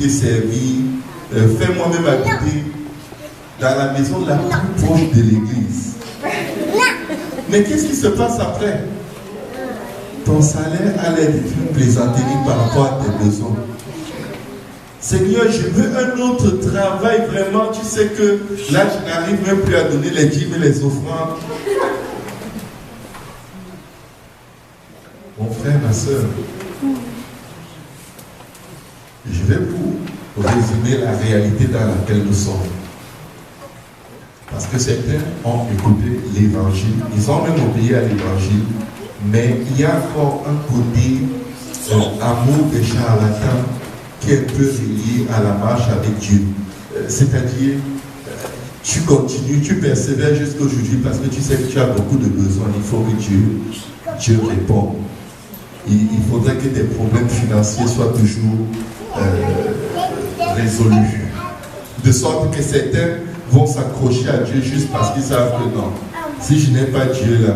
t'ai servi, fais-moi même habiter dans la maison la plus proche de l'église. Mais qu'est-ce qui se passe après? Ton salaire allait être une plaisanterie par rapport à tes besoins. Seigneur, je veux un autre travail vraiment. Tu sais que là, je n'arrive même plus à donner les dîmes et les offrandes. Mon frère, ma soeur, je vais vous résumer la réalité dans laquelle nous sommes. Parce que certains ont écouté l'évangile, ils ont même obéi à l'évangile, mais il y a encore un côté amour des charlatans qui est un peu relié à la marche avec Dieu. C'est-à-dire, tu continues, tu persévères jusqu'à aujourd'hui parce que tu sais que tu as beaucoup de besoins. Il faut que Dieu réponde. Il faudrait que tes problèmes financiers soient toujours résolus. De sorte que certains vont s'accrocher à Dieu juste parce qu'ils savent que non, si je n'ai pas Dieu là,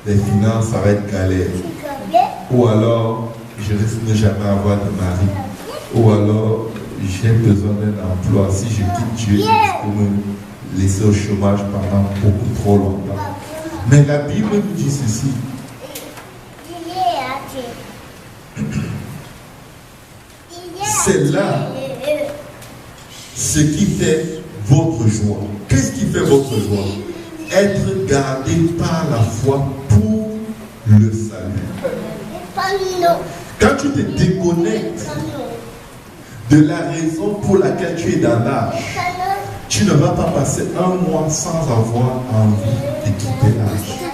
les finances, ça va être galère. Ou alors, je risque de ne jamais avoir de mari. Ou alors, j'ai besoin d'un emploi. Si je quitte Dieu, je peux me laisser au chômage pendant beaucoup trop longtemps. Mais la Bible nous dit ceci. C'est là ce qui fait votre joie. Qu'est-ce qui fait votre joie? Être gardé par la foi pour le salut. Quand tu te déconnectes de la raison pour laquelle tu es dans l'âge, tu ne vas pas passer un mois sans avoir envie de quitter l'âge.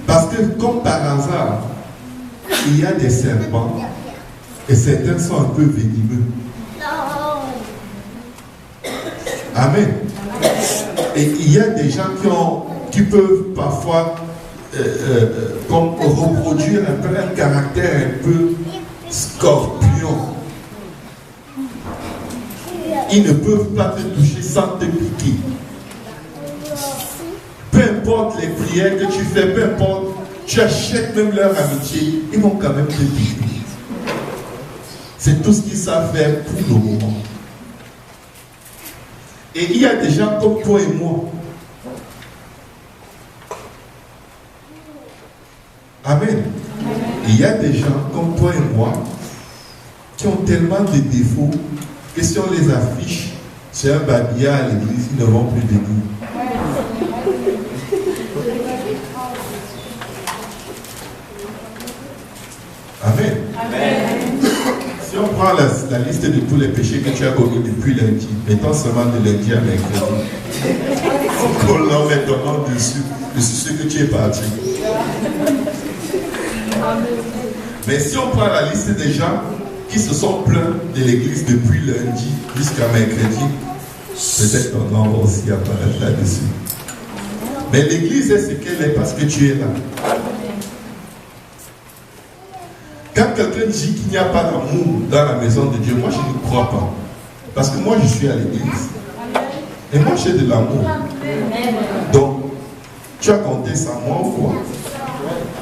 Parce que comme par hasard, il y a des serpents et certains sont un peu venimeux. Amen. Et il y a des gens qui peuvent parfois comme reproduire un peu un caractère un peu scorpion. Ils ne peuvent pas te toucher sans te piquer. Peu importe les prières que tu fais, peu importe, tu achètes même leur amitié, ils vont quand même te piquer. C'est tout ce qu'ils savent faire pour le moment. Et il y a des gens comme toi et moi. Amen. Il y a des gens comme toi et moi qui ont tellement de défauts que si on les affiche sur un babillard à l'église, ils ne vont plus venir. Amen. Amen. Si on prend la liste de tous les péchés que tu as commis depuis lundi, mettons seulement de lundi à mercredi, on l'en met ton nom dessus ce que tu es parti. Mais si on prend la liste des gens qui se sont plaints de l'église depuis lundi jusqu'à mercredi, peut-être ton nom va aussi apparaître là-dessus. Mais l'église est ce qu'elle est parce que tu es là. Quand quelqu'un dit qu'il n'y a pas d'amour dans la maison de Dieu, moi je ne crois pas. Parce que moi je suis à l'église. Et moi j'ai de l'amour. Donc, tu as compté ça moi ou quoi?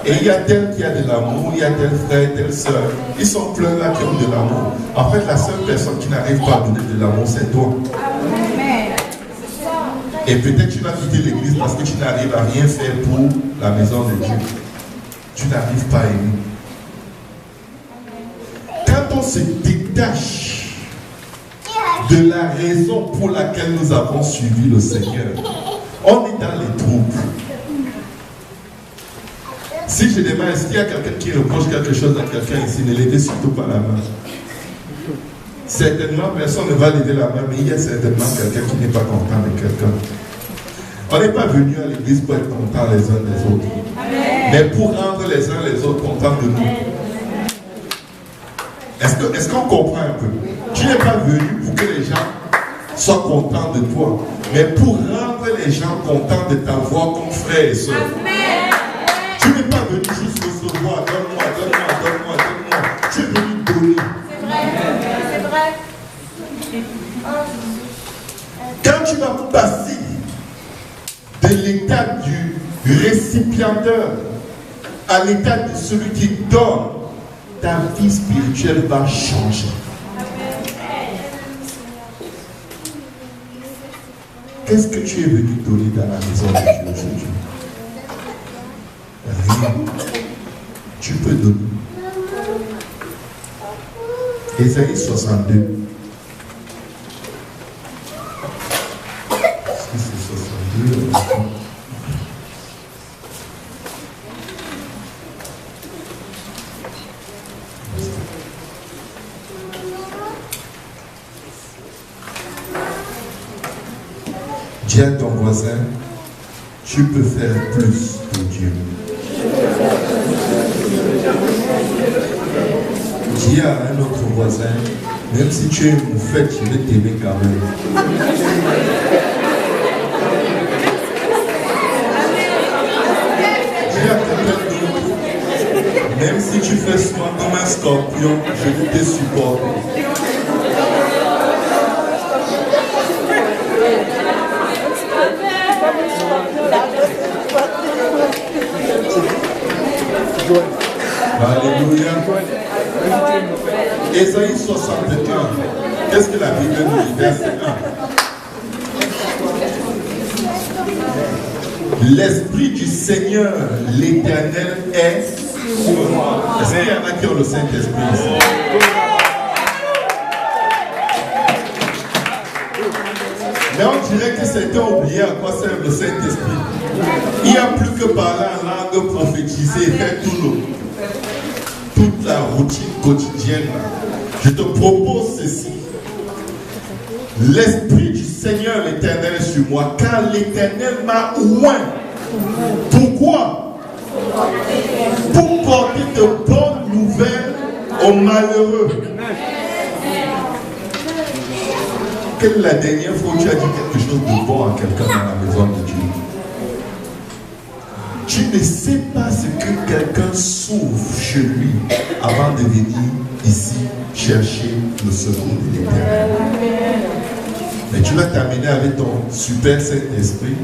Et il y a tel qui a de l'amour, il y a tel frère, telle soeur. Ils sont pleins là qui ont de l'amour. En fait, la seule personne qui n'arrive pas à donner de l'amour, c'est toi. Et peut-être tu vas quitter l'église parce que tu n'arrives à rien faire pour la maison de Dieu. Tu n'arrives pas à aimer. Quand on se détache de la raison pour laquelle nous avons suivi le Seigneur, on est dans les troubles. Si je demande, est-ce qu'il y a quelqu'un qui reproche quelque chose à quelqu'un ici, ne levez surtout pas la main. Certainement, personne ne va lever la main, mais il y a certainement quelqu'un qui n'est pas content de quelqu'un. On n'est pas venu à l'église pour être content les uns des autres, mais pour rendre les uns les autres contents de nous. Est-ce qu'on comprend un peu? Tu n'es pas venu pour que les gens soient contents de toi, mais pour rendre les gens contents de t'avoir comme frère et soeur. Tu n'es pas venu juste recevoir, donne-moi, donne-moi, donne-moi, donne-moi. Tu es venu donner. C'est vrai. Quand tu vas passer de l'état du récipiendaire à l'état de celui qui donne, ta vie spirituelle va changer. Qu'est-ce que tu es venu donner dans la maison de Dieu aujourd'hui? Rien. Tu peux donner. Ésaïe 62. Est-ce que c'est 62? Dis à ton voisin, tu peux faire plus pour Dieu. Dis à un autre voisin, même si tu es une moufette, je vais t'aimer quand même. Dis à quelqu'un d'autre, même si tu fais souvent comme un scorpion, je vais te supporter. Alléluia. Ésaïe 61. Qu'est-ce que la Bible nous dit? Verset 1. L'Esprit du Seigneur, l'Éternel est sur moi. Est-ce qu'il y en a qui ont le Saint-Esprit ici? Mais on dirait que certains ont oublié à quoi sert le Saint-Esprit. Il n'y a plus que parler en langue, prophétiser et faire toute la routine quotidienne. Je te propose ceci. L'Esprit du Seigneur l'Éternel est sur moi, car l'Éternel m'a oint. Pourquoi? Pour porter de bonnes nouvelles aux malheureux. Quelle est la dernière fois où tu as dit quelque chose de bon à quelqu'un dans la maison de Dieu? Tu ne sais pas ce que quelqu'un souffre chez lui avant de venir ici chercher le secours de l'Éternel. Mais tu vas t'amener avec ton super Saint-Esprit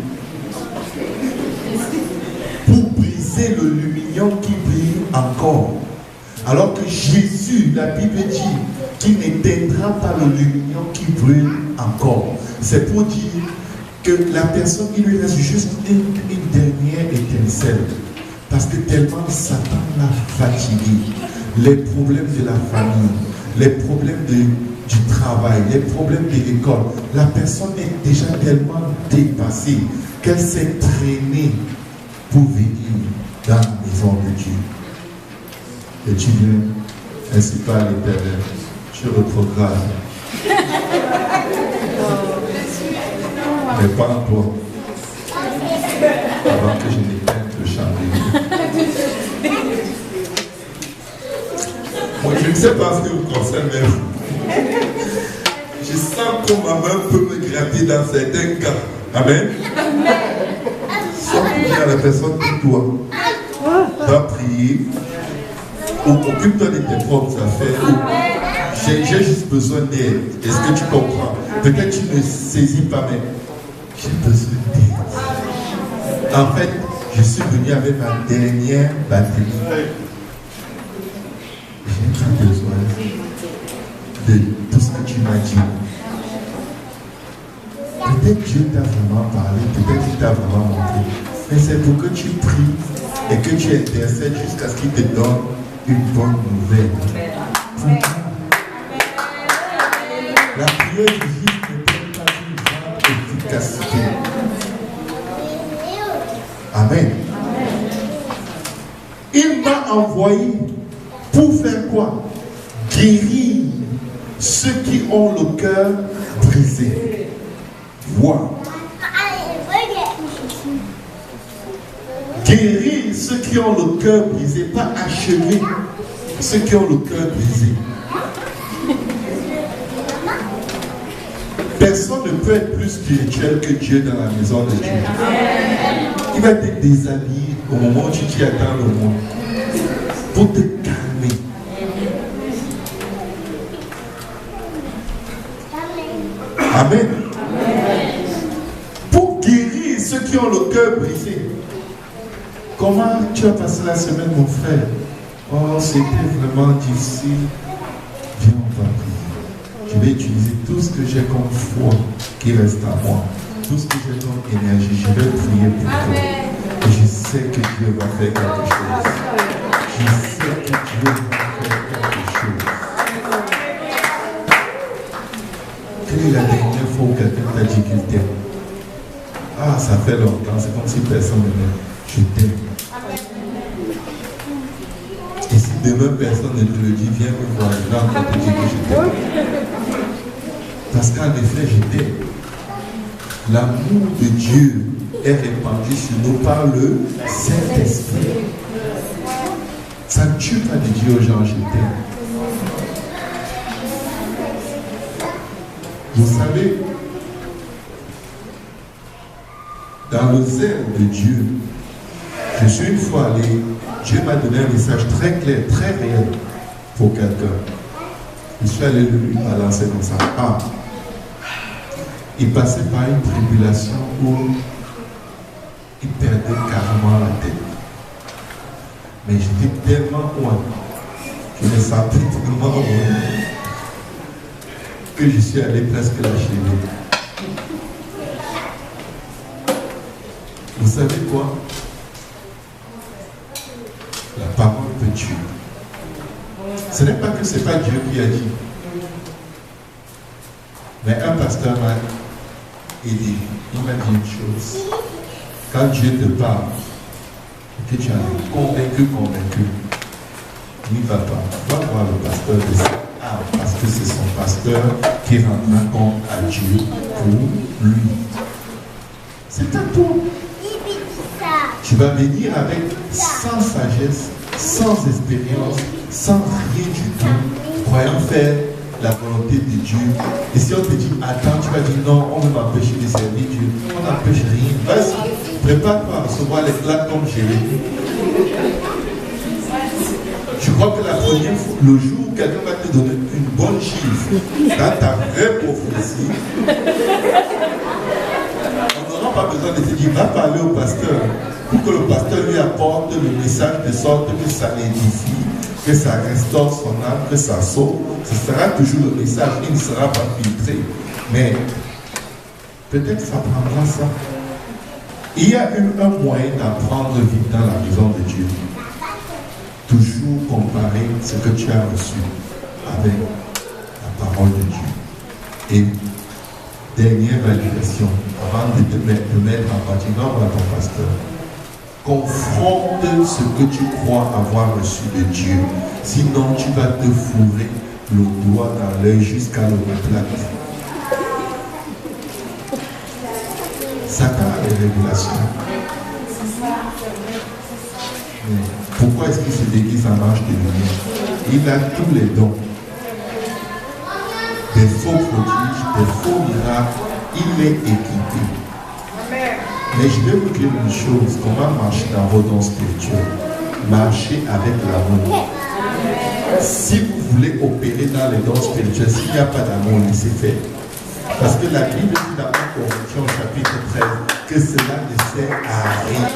pour briser le lumignon qui brille encore. Alors que Jésus, la Bible dit, qu'il n'éteindra pas le lumignon qui brille encore. C'est pour dire que la personne, il lui reste juste une dernière étincelle. Parce que tellement Satan l'a fatigué. Les problèmes de la famille, les problèmes du travail, les problèmes de l'école. La personne est déjà tellement dépassée qu'elle s'est traînée pour venir dans la maison de Dieu. Et tu viens, ainsi par l'Éternel, tu retrogrades. Mais pas en toi. Avant que je n'éteigne le chandelier. Moi, je ne sais pas ce que vous concerne, mais je sens que ma main peut me gratter dans certains cas. Amen. Sans dire à la personne que toi, va prier, ou occupe-toi de tes propres affaires. J'ai juste besoin d'aide. Est-ce que tu comprends? Peut-être tu ne saisis pas, mais j'ai besoin d'aide. En fait, je suis venu avec ma dernière batterie. J'ai pas besoin de tout ce que tu m'as dit. Peut-être Dieu t'a vraiment parlé, peut-être qu'il t'a vraiment montré. Mais c'est pour que tu pries et que tu intercèdes jusqu'à ce qu'il te donne une bonne nouvelle. La prière du juste ne peut pas une grande efficacité. Amen. Il m'a envoyé pour faire quoi? Guérir ceux qui ont le cœur brisé. Voir. Guérir ceux qui ont le cœur brisé, pas achever ceux qui ont le cœur brisé. Personne ne peut être plus spirituel que Dieu dans la maison de Dieu. Il va te déshabiller au moment où tu t'y attends le moins pour te calmer. Amen. Pour guérir ceux qui ont le cœur brisé. Comment tu as passé la semaine, mon frère? Oh, c'était vraiment difficile. Viens, on va prier. Je vais utiliser tout ce que j'ai comme foi qui reste à moi. Tout ce que j'ai comme énergie. Je vais prier pour toi. Et je sais que Dieu va faire quelque chose. Je sais que Dieu va faire quelque chose. Quelle est la dernière fois où quelqu'un t'a dit qu'il t'aime? Ah, ça fait longtemps. C'est comme si personne ne m'aime. Je t'aime. Et si demain personne ne te le dit, viens me voir, je vais encore te dire que je t'aime. Parce qu'en effet, je t'aime. L'amour de Dieu est répandu sur nous par le Saint-Esprit. Ça ne tue pas de dire aux gens, je t'aime. Vous savez, dans le zèle de Dieu, je suis une fois allé, Dieu m'a donné un message très clair, très réel pour quelqu'un. Je suis allé lui balancer comme ça. Ah, il passait par une tribulation où il perdait carrément la tête. Mais j'étais tellement loin, je me sentais tellement loin, que je suis allé presque lâcher lui. Vous savez quoi? La parole peut tuer. Ce n'est pas que ce n'est pas Dieu qui a dit. Mais un pasteur m'a aidé. Il m'a dit une chose. Quand Dieu te parle, et que tu es convaincu, n'y va pas. Va voir le pasteur de ça. Ah, parce que c'est son pasteur qui rendra compte à Dieu pour lui. C'est à toi. Tu vas venir avec sans sagesse, sans expérience, sans rien du tout, croyant faire la volonté de Dieu. Et si on te dit attends, tu vas dire non, on veut m'empêcher de servir Dieu. On n'empêche rien. Vas-y, prépare-toi à recevoir les claques comme Jérémie. Je crois que la première fois, le jour où quelqu'un va te donner une bonne chiffre dans ta vraie prophétie, on n'aura pas besoin de te dire va parler au pasteur pour que le pasteur lui apporte le message de sorte que ça l'édifie, que ça restaure son âme, que ça sauve. Ce sera toujours le message, il ne sera pas filtré. Mais peut-être ça prendra ça. Il y a eu un moyen d'apprendre vite dans la maison de Dieu. Toujours comparer ce que tu as reçu avec la parole de Dieu. Et dernière validation, avant de te mettre en pratique, va voir ton pasteur. Confronte ce que tu crois avoir reçu de Dieu. Sinon, tu vas te fourrer le doigt dans l'œil jusqu'à l'omoplate. Satan a des révélations. Pourquoi est-ce qu'il se déguise en ange de lumière? Il a tous les dons. Des faux prodiges, des faux miracles. Il est équipé. Mais je vais vous dire une chose, comment marcher dans vos dons spirituels? Marchez avec l'amour. Si vous voulez opérer dans les dons spirituels, s'il n'y a pas d'amour, laissez faire. Parce que la Bible dit dans 1 Corinthiens chapitre 13 que cela ne sert à rien.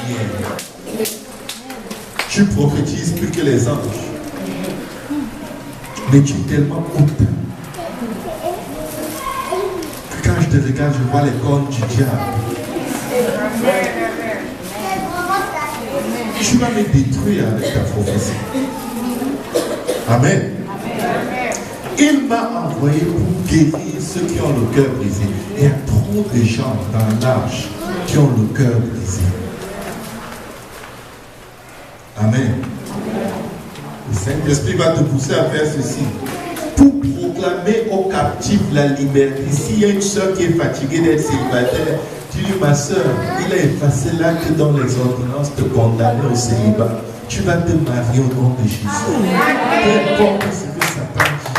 Tu prophétises plus que les anges. Mais tu es tellement hautain que quand je te regarde, je vois les cornes du diable. Tu vas me détruire avec ta prophétie. Amen. Il m'a envoyé pour guérir ceux qui ont le cœur brisé. Il y a trop de gens dans l'âge qui ont le cœur brisé. Amen. Le Saint-Esprit va te pousser à faire ceci. Pour proclamer aux captifs la liberté. S'il y a une soeur qui est fatiguée d'être célibataire, dis-lui, ma soeur, il a effacé l'acte dans les ordonnances te condamner au célibat. Tu vas te marier au nom de Jésus. Peu importe ce que Satan dit.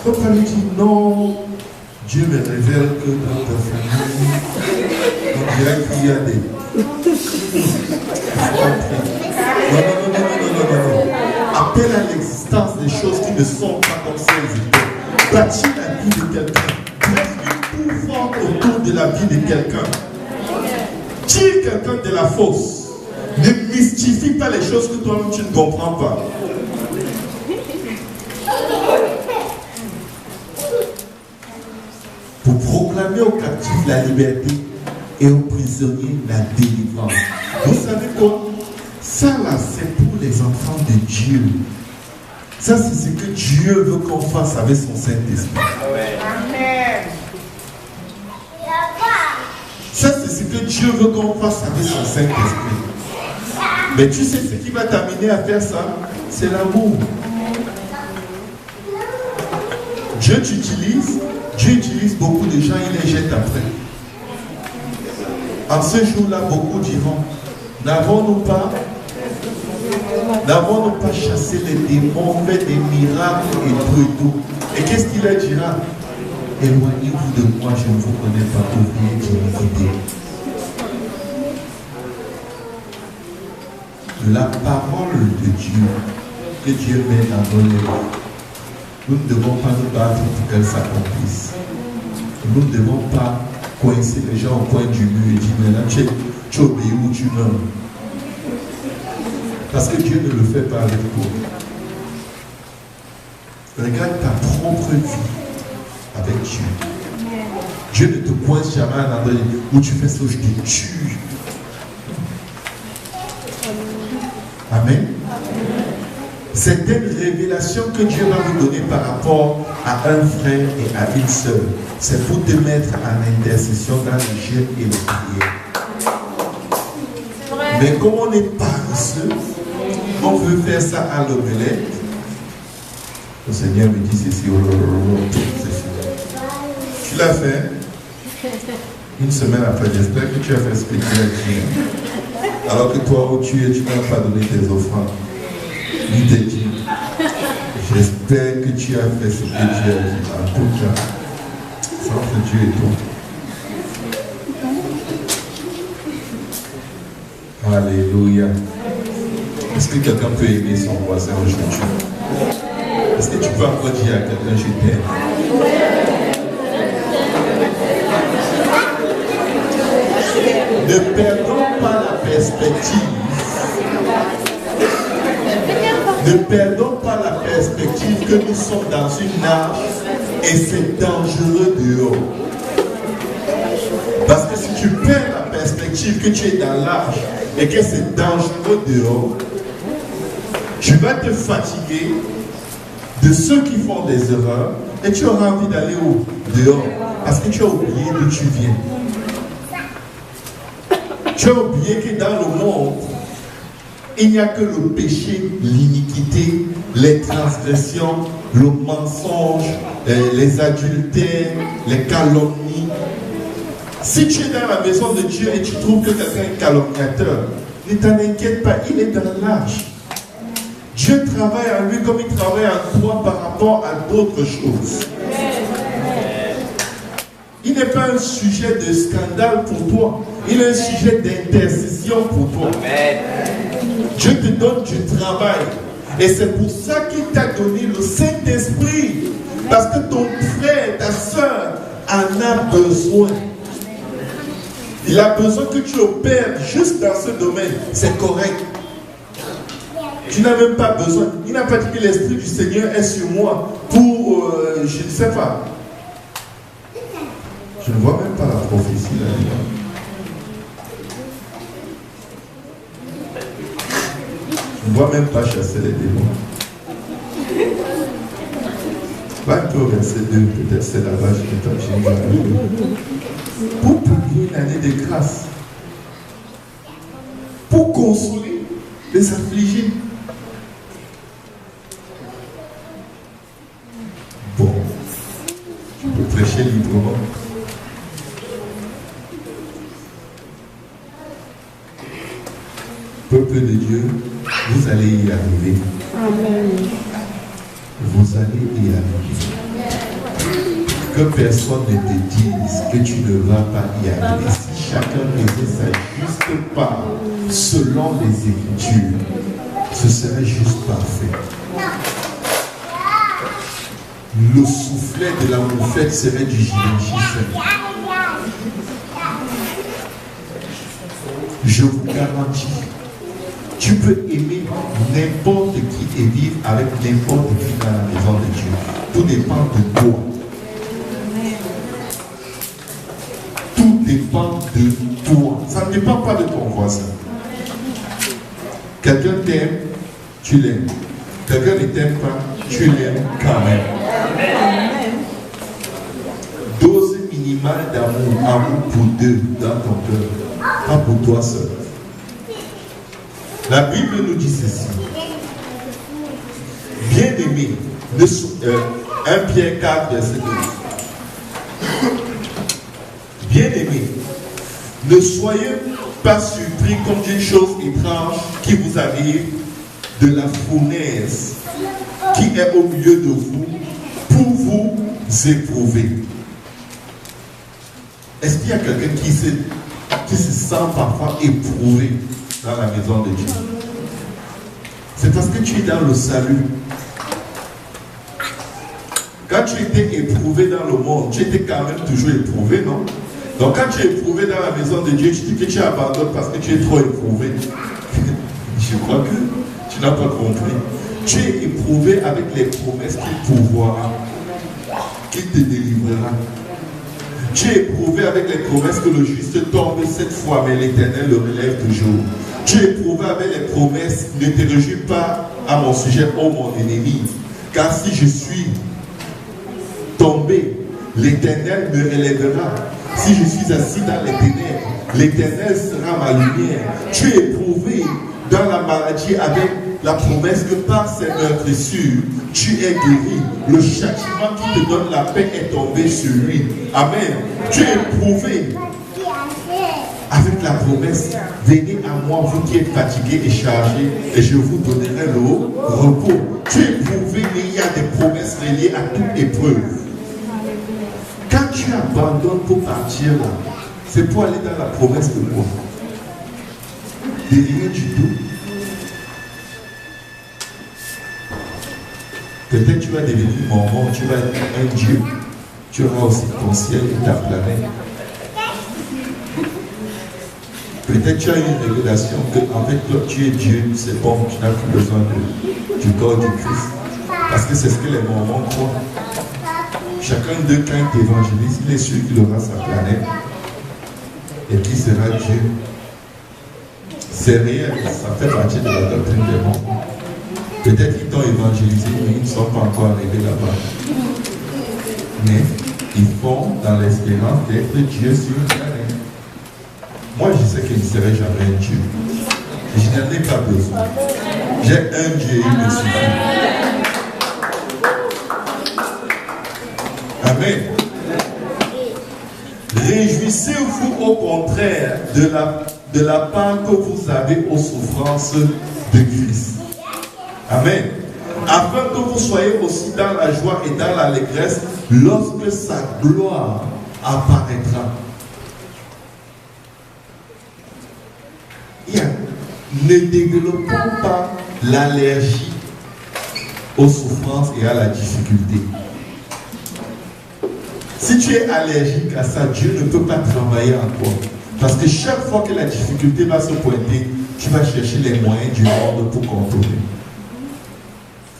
Il ne faut pas lui dire non. Dieu me révèle que dans ta famille, on dirait qu'il y a des... Non. Appelle à l'existence des choses qui ne sont pas comme ça elles étaient. Bâtis la vie de quelqu'un. Bref, une pouvoir autour de la vie de quelqu'un. Tire quelqu'un de la fosse. Ne mystifie pas les choses que toi-même tu ne comprends pas. Pour proclamer aux captifs la liberté et aux prisonniers la délivrance. Vous savez quoi? Ça là, c'est pour les enfants de Dieu. Ça, c'est ce que Dieu veut qu'on fasse avec son Saint-Esprit. Amen. Ça, c'est ce que Dieu veut qu'on fasse avec son Saint-Esprit. Mais tu sais ce qui va t'amener à faire ça? C'est l'amour. Dieu utilise beaucoup de gens, il les jette après. En ce jour-là, beaucoup diront, n'avons-nous pas chassé les démons, fait des miracles et tout. Et qu'est-ce qu'il leur dira? Éloignez-vous de moi, je ne vous connais pas, ouvrier d'iniquité. La parole de Dieu que Dieu met dans nos lèvres, nous ne devons pas nous battre pour qu'elle s'accomplisse. Nous ne devons pas coincer les gens au coin du mur et dire maintenant tu obéis ou tu meurs. Parce que Dieu ne le fait pas avec toi. Regarde ta propre vie avec Dieu. Dieu ne te coince jamais à un endroit où tu fais ça, je te tue. Amen. C'est une révélation que Dieu va vous donner par rapport à un frère et à une sœur. C'est pour te mettre en intercession dans le jeûne et le prière. Mais comme on est paresseux, on veut faire ça à l'omelette. Le Seigneur me dit ceci, tu l'as fait. Une semaine après, j'espère que tu as fait ce que tu as dit. Alors que toi où tu es, tu n'as pas donné tes offrandes. Il te dit, j'espère que tu as fait ce que tu as dit. En tout cas, entre Dieu et toi. Alléluia. Est-ce que quelqu'un peut aimer son voisin aujourd'hui? Est-ce que tu peux encore dire à quelqu'un je t'aime? Ne perdons pas la perspective. Ne perdons pas la perspective que nous sommes dans une arche et c'est dangereux dehors. Parce que si tu perds la perspective que tu es dans l'arche et que c'est dangereux dehors, tu vas te fatiguer de ceux qui font des erreurs et tu auras envie d'aller dehors parce que tu as oublié d'où tu viens. Tu as oublié que dans le monde, il n'y a que le péché, l'iniquité, les transgressions, le mensonge, les adultères, les calomnies. Si tu es dans la maison de Dieu et tu trouves que quelqu'un est calomniateur, ne t'en inquiète pas, il est dans l'arche. Dieu travaille en lui comme il travaille en toi par rapport à d'autres choses. Il n'est pas un sujet de scandale pour toi. Il est un sujet d'intercession pour toi. Dieu te donne du travail. Et c'est pour ça qu'il t'a donné le Saint-Esprit. Parce que ton frère, ta soeur en a besoin. Il a besoin que tu opères juste dans ce domaine. C'est correct. Tu n'as même pas besoin. Il n'a pas dit que l'Esprit du Seigneur est sur moi pour, je ne sais pas. Je ne vois même pas la prophétie là-dedans. Je ne vois même pas chasser les démons. Va un peu au verset 2, peut-être c'est là-bas, je vais pour publier une année de grâce. Pour consoler les affligés. Bon, je peux prêcher librement. Peuple de Dieu, vous allez y arriver. Amen. Vous allez y arriver. Que personne ne te dise que tu ne vas pas y arriver. Si chacun faisait sa juste part selon les Écritures, ce serait juste parfait. Le soufflet de la moufette serait du gilet. Je vous garantis Tu peux aimer n'importe qui et vivre avec n'importe qui dans la maison de Dieu. Tout dépend de toi. Tout dépend de toi. Ça ne dépend pas de ton voisin. Quelqu'un t'aime, tu l'aimes. Quelqu'un ne t'aime pas, tu l'aimes quand même. Dose minimale d'amour, amour pour deux dans ton cœur, pas pour toi seul. La Bible nous dit ceci. Bien-aimé, 1 Pierre 4, verset 12. Bien-aimé, ne soyez pas surpris comme d'une chose étrange qui vous arrive de la fournaise qui est au milieu de vous pour vous éprouver. Est-ce qu'il y a quelqu'un qui se sent parfois éprouvé dans la maison de Dieu? C'est parce que tu es dans le salut. Quand tu étais éprouvé dans le monde, tu étais quand même toujours éprouvé, non? Donc quand tu es éprouvé dans la maison de Dieu, tu dis que tu abandonnes parce que tu es trop éprouvé. Je crois que tu n'as pas compris. Tu es éprouvé avec les promesses qu'il pourvoira, qu'il te délivrera. Tu es éprouvé avec les promesses que le juste tombe 7 fois, mais l'Éternel le relève toujours. Tu es éprouvé avec les promesses, ne te réjouis pas à mon sujet, ô mon ennemi. Car si je suis tombé, l'Éternel me relèvera. Si je suis assis dans les ténèbres, l'Éternel sera ma lumière. Tu es éprouvé dans la maladie avec la promesse que par ses meurtrissures, tu es guéri. Le châtiment qui te donne la paix est tombé sur lui. Amen. Tu es éprouvé avec la promesse, venez à moi, vous qui êtes fatigués et chargés, et je vous donnerai le repos. Tu es éprouvé, mais il y a des promesses reliées à toute épreuve. Quand tu abandonnes pour partir là, c'est pour aller dans la promesse de quoi? De rien du tout. Peut-être tu vas devenir mormon, tu vas être un Dieu, tu auras aussi ton ciel et ta planète. Peut-être tu as une révélation que en fait toi tu es Dieu, c'est bon, tu n'as plus besoin du corps du Christ. Parce que c'est ce que les mormons croient. Chacun d'eux, quand il évangélise, il est sûr qu'il aura sa planète et qu'il sera Dieu. C'est réel, ça fait partie de la doctrine des mormons. Peut-être qu'ils t'ont évangélisé, mais ils ne sont pas encore arrivés là-bas. Mais ils font dans l'espérance d'être Dieu sur une planète. Moi, je sais que je ne serai jamais un Dieu. Et je n'en ai pas besoin. J'ai un Dieu, il me suffit. Amen. Réjouissez-vous au contraire de la part que vous avez aux souffrances de Christ. Amen. Afin que vous soyez aussi dans la joie et dans l'allégresse lorsque sa gloire apparaîtra. Ne développons pas l'allergie aux souffrances et à la difficulté. Si tu es allergique à ça, Dieu ne peut pas travailler en toi. Parce que chaque fois que la difficulté va se pointer, tu vas chercher les moyens du monde pour contourner.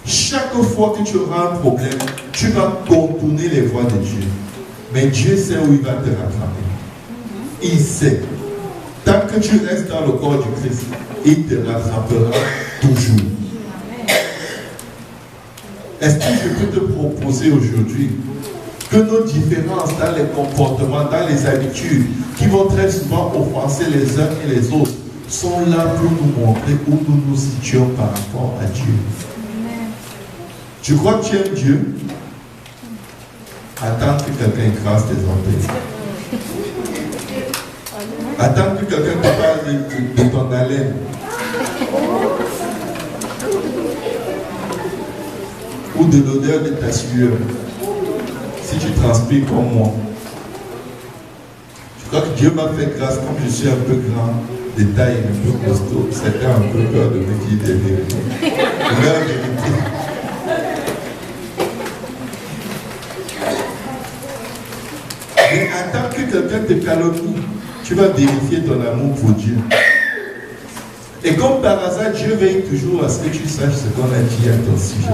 Chaque fois que tu auras un problème, tu vas contourner les voies de Dieu. Mais Dieu sait où il va te rattraper. Il sait. Tant que tu restes dans le corps du Christ, il te rattrapera toujours. Est-ce que je peux te proposer aujourd'hui que nos différences dans les comportements, dans les habitudes, qui vont très souvent offenser les uns et les autres, sont là pour nous montrer où nous nous situons par rapport à Dieu. Tu crois que tu aimes Dieu? Attends que quelqu'un écrase tes orteils. Attends que quelqu'un te parle de ton haleine. Ou de l'odeur de ta sueur. Si tu transpires comme moi. Je crois que Dieu m'a fait grâce, comme je suis un peu grand, de taille un peu costaud. C'était un peu peur de me dire des vérités. La vérité. Mais attends que quelqu'un te calomnie. Tu vas vérifier ton amour pour Dieu. Et comme par hasard, Dieu veille toujours à ce que tu saches ce qu'on a dit à ton sujet.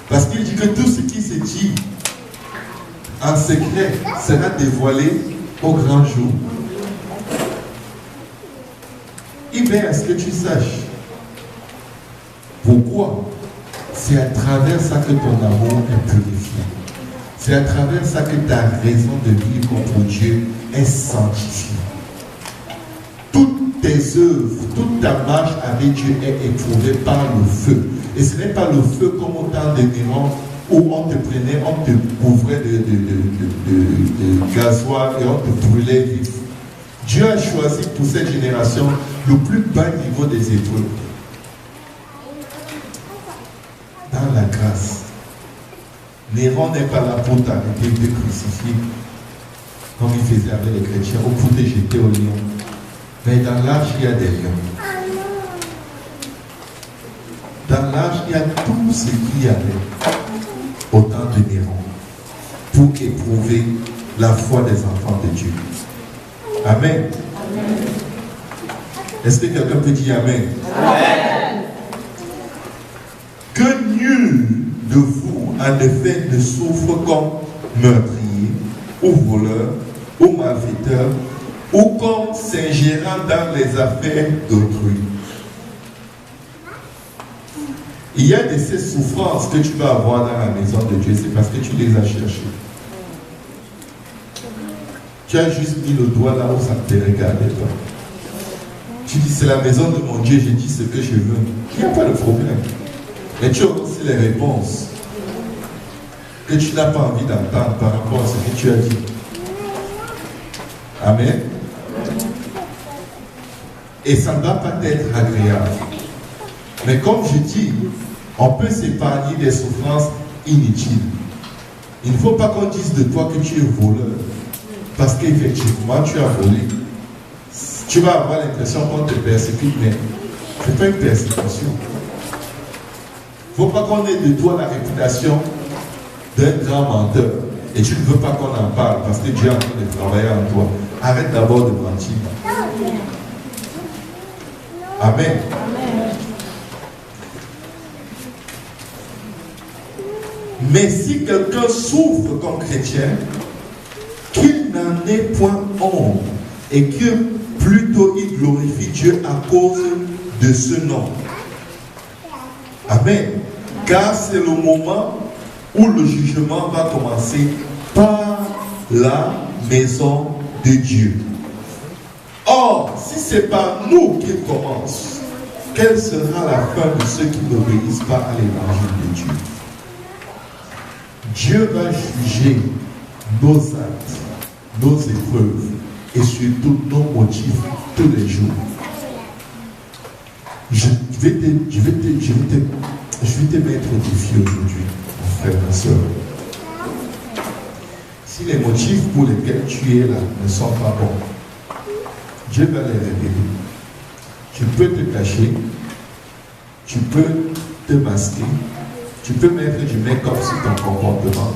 Parce qu'il dit que tout ce qui se dit en secret sera dévoilé au grand jour. Il veille à ce que tu saches. Pourquoi? C'est à travers ça que ton amour est purifié. C'est à travers ça que ta raison de vivre contre Dieu est sanctifiée. Toutes tes œuvres, toute ta marche avec Dieu est éprouvée par le feu. Et ce n'est pas le feu comme au temps de Néron où on te prenait, on te couvrait de gasoil et on te brûlait vif. Dieu a choisi pour cette génération le plus bas niveau des épreuves. Dans la grâce. Néron n'est pas là pour t'arrêter de crucifier comme il faisait avec les chrétiens ou pour te jeter au lion. Mais dans l'arche, il y a des lions. Dans l'arche, il y a tout ce qu'il y avait au temps de Néron pour éprouver la foi des enfants de Dieu. Amen. Est-ce que quelqu'un peut dire Amen? Amen. Que nul de vous, en effet, ne souffre comme meurtrier, ou voleur, ou malfaiteur, ou comme s'ingérant dans les affaires d'autrui. Il y a de ces souffrances que tu vas avoir dans la maison de Dieu, c'est parce que tu les as cherchées. Tu as juste mis le doigt là où ça ne te regardait pas. Tu dis, c'est la maison de mon Dieu, je dis ce que je veux. Il n'y a pas de problème. Mais tu as aussi les réponses que tu n'as pas envie d'entendre par rapport à ce que tu as dit. Amen. Et ça ne va pas être agréable. Mais comme je dis, on peut s'épargner des souffrances inutiles. Il ne faut pas qu'on dise de toi que tu es voleur. Parce qu'effectivement, tu as volé. Tu vas avoir l'impression qu'on te persécute, mais ce n'est pas une persécution. Il ne faut pas qu'on ait de toi la réputation d'un grand menteur. Et tu ne veux pas qu'on en parle parce que Dieu est en train de travailler en toi. Arrête d'abord de mentir. Amen. Mais si quelqu'un souffre comme chrétien, qu'il n'en ait point honte et que plutôt il glorifie Dieu à cause de ce nom. Amen. Car c'est le moment où le jugement va commencer par la maison de Dieu. Or, si c'est par nous qu'il commence, quelle sera la fin de ceux qui n'obéissent pas à l'évangile de Dieu? Dieu va juger nos actes, nos épreuves et surtout nos motifs tous les jours. Je vais te mettre au défi aujourd'hui, mon frère, ma soeur. Si les motifs pour lesquels tu es là ne sont pas bons, Dieu va les révéler. Tu peux te cacher, tu peux te masquer, tu peux mettre du make-up sur ton comportement.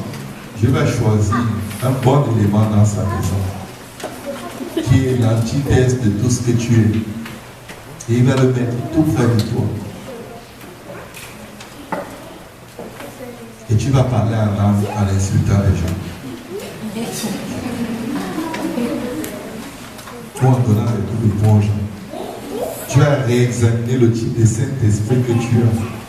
Dieu va choisir un bon élément dans sa maison, qui est l'antithèse de tout ce que tu es. Et il va le mettre tout près de toi. Et tu vas parler en langue en insultant les gens. Ou en donnant les coups de poing aux gens. Tu vas réexaminer le type de Saint-Esprit que tu as.